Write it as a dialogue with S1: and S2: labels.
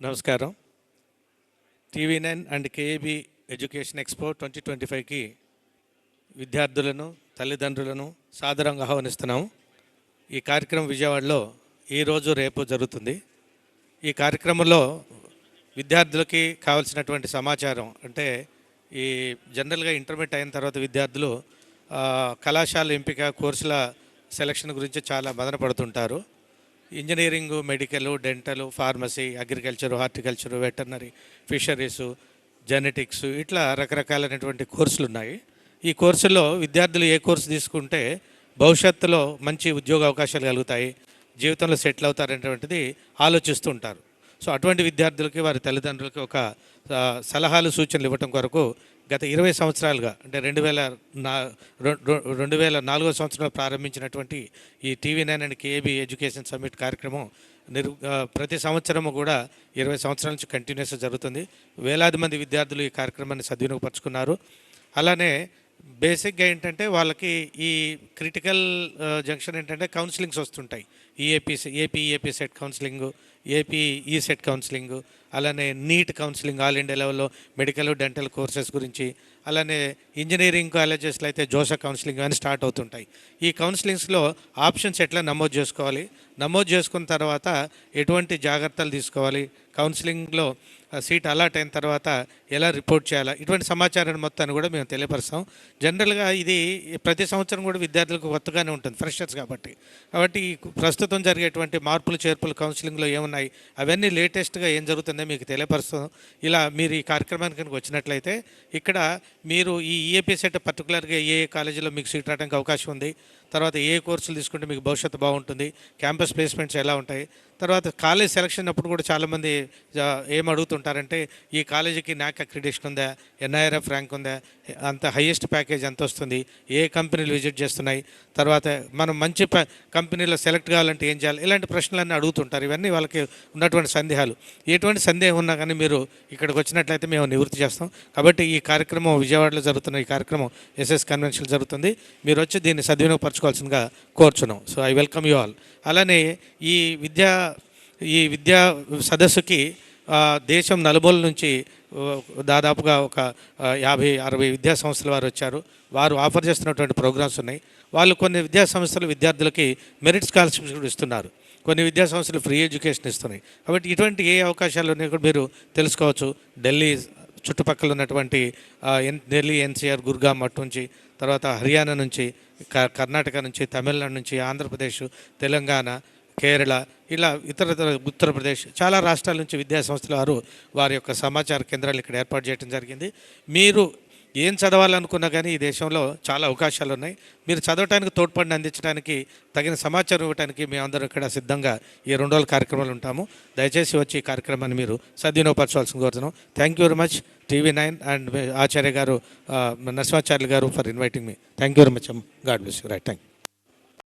S1: నమస్కారం. TV9 and కేఏబీ education expo 2025కి విద్యార్థులను, తల్లిదండ్రులను సాదరంగా ఆహ్వానిస్తున్నాము. ఈ కార్యక్రమం విజయవాడలో ఈరోజు రేపు జరుగుతుంది. ఈ కార్యక్రమంలో విద్యార్థులకి కావాల్సినటువంటి సమాచారం అంటే ఈ జనరల్గా ఇంటర్మీడియట్ అయిన తర్వాత విద్యార్థులు కళాశాల ఎంపిక, కోర్సుల సెలక్షన్ గురించి చాలా మదన పడుతుంటారు. Engineering, medical, dental, pharmacy, agriculture, horticulture, veterinary, fisheries, genetics ఇట్లా రకరకాలైనటువంటి కోర్సులు ఉన్నాయి. ఈ కోర్సుల్లో విద్యార్థులు ఏ కోర్సు తీసుకుంటే భవిష్యత్తులో మంచి ఉద్యోగ అవకాశాలు కలుగుతాయి, జీవితంలో సెటిల్ అవుతారనేటువంటిది ఆలోచిస్తూ ఉంటారు. సో అటువంటి విద్యార్థులకి, వారి తల్లిదండ్రులకి ఒక సలహాలు, సూచనలు ఇవ్వటం కొరకు గత 20 సంవత్సరాలుగా అంటే 2004 సంవత్సరంలో ప్రారంభించినటువంటి ఈ టీవీ9 అండ్ కేఏబీ ఎడ్యుకేషన్ సమ్మిట్ కార్యక్రమం ప్రతి సంవత్సరము కూడా 20 సంవత్సరాల నుంచి కంటిన్యూస్గా జరుగుతుంది. వేలాది మంది విద్యార్థులు ఈ కార్యక్రమాన్ని సద్వినియోగపరుచుకున్నారు. అలానే బేసిక్గా ఏంటంటే వాళ్ళకి ఈ క్రిటికల్ జంక్షన్ ఏంటంటే కౌన్సిలింగ్స్ వస్తుంటాయి. ఏపీ సెట్ కౌన్సిలింగు, ఏపీ ఈ సెట్ కౌన్సిలింగు, అలానే నీట్ కౌన్సిలింగ్, ఆల్ ఇండియా లెవెల్లో మెడికల్, డెంటల్ కోర్సెస్ గురించి, అలానే ఇంజనీరింగ్ కాలేజెస్లో అయితే జోసా కౌన్సిలింగ్ అని స్టార్ట్ అవుతుంటాయి. ఈ కౌన్సిలింగ్స్లో ఆప్షన్స్ ఎట్లా నమోదు చేసుకోవాలి, నమోదు చేసుకున్న తర్వాత ఎటువంటి జాగ్రత్తలు తీసుకోవాలి, కౌన్సిలింగ్లో సీట్ అలాట్ అయిన తర్వాత ఎలా రిపోర్ట్ చేయాలా, ఇటువంటి సమాచారాన్ని మొత్తాన్ని కూడా మేము తెలియపరుస్తాం. జనరల్గా ఇది ప్రతి సంవత్సరం కూడా విద్యార్థులకు కొత్తగానే ఉంటుంది, ఫ్రెషర్స్ కాబట్టి. ప్రస్తుతం జరిగేటువంటి మార్పులు, చేర్పులు కౌన్సిలింగ్లో ఏమున్నాయి, అవన్నీ లేటెస్ట్గా ఏం జరుగుతుందో మీకు తెలియపరుస్తాం. ఇలా మీరు ఈ కార్యక్రమానికి వచ్చినట్లయితే ఇక్కడ మీరు ఈ ఈఏపీ సెట్ పర్టికులర్గా ఏ కాలేజీలో మీకు సీట్ రావడానికి అవకాశం ఉంది, తర్వాత ఏ కోర్సులు తీసుకుంటే మీకు భవిష్యత్తు బాగుంటుంది, క్యాంపస్ ప్లేస్మెంట్స్ ఎలా ఉంటాయి, తర్వాత కాలేజ్ సెలక్షన్ అప్పుడు కూడా చాలామంది ఏం అడుగుతుంటారంటే ఈ కాలేజీకి నాక్ అక్రిడిటేషన్ ఉందా, ఎన్ఐఆర్ఎఫ్ ర్యాంక్ ఉందా, అంత హైయెస్ట్ ప్యాకేజ్ ఎంత వస్తుంది, ఏ కంపెనీలు విజిట్ చేస్తున్నాయి, తర్వాత మనం మంచి కంపెనీలో సెలెక్ట్ కావాలంటే ఏం చేయాలి, ఇలాంటి ప్రశ్నలన్నీ అడుగుతుంటారు. ఇవన్నీ వాళ్ళకి ఉన్నటువంటి సందేహాలు. ఎటువంటి సందేహం ఉన్నా కానీ మీరు ఇక్కడికి వచ్చినట్లయితే మేము నివృత్తి చేస్తాం. కాబట్టి ఈ కార్యక్రమం విజయవాడలో జరుగుతున్న ఈ కార్యక్రమం ఎస్ఎస్ కన్వెన్షన్ జరుగుతుంది. మీరు వచ్చి దీన్ని సద్వినియోగపరచుకోవాల్సిందిగా కోరుచున్నాం. So I welcome you all. అలానే ఈ విద్యా సదస్సుకి దేశం నలుమూల నుంచి దాదాపుగా ఒక 50-60 విద్యా సంస్థల వారు వచ్చారు. వారు ఆఫర్ చేస్తున్నటువంటి ప్రోగ్రామ్స్ ఉన్నాయి. వాళ్ళు కొన్ని విద్యా సంస్థలు విద్యార్థులకి మెరిట్ స్కాలర్షిప్స్ కూడా ఇస్తున్నారు. కొన్ని విద్యా సంస్థలు ఫ్రీ ఎడ్యుకేషన్ ఇస్తున్నాయి. కాబట్టి ఇటువంటి ఏ అవకాశాలు ఉన్నాయో కూడా మీరు తెలుసుకోవచ్చు. ఢిల్లీ చుట్టుపక్కల ఉన్నటువంటి ఢిల్లీ, ఎన్సీఆర్, గుర్గాం అటు నుంచి, తర్వాత హర్యానా నుంచి, కర్ణాటక నుంచి, తమిళనాడు నుంచి, ఆంధ్రప్రదేశ్, తెలంగాణ, కేరళ, ఇలా ఉత్తరప్రదేశ్ చాలా రాష్ట్రాల నుంచి విద్యా సంస్థల వారి యొక్క సమాచార కేంద్రాలు ఇక్కడ ఏర్పాటు చేయడం జరిగింది. మీరు ఏం చదవాలనుకున్నా కానీ ఈ దేశంలో చాలా అవకాశాలు ఉన్నాయి. మీరు చదవటానికి, తోడ్పడిని అందించడానికి, తగిన సమాచారం ఇవ్వడానికి మేమందరం ఇక్కడ సిద్ధంగా ఈ 2 రోజుల కార్యక్రమాలు ఉంటాము. దయచేసి వచ్చి ఈ కార్యక్రమాన్ని మీరు సద్వినియోగపరచాల్సిన కోరుతున్నాం. Thank you very much TV nine and Acharya garu, Narasimhacharyulu garu for inviting me. Thank you very much. God bless you. Right, thank you.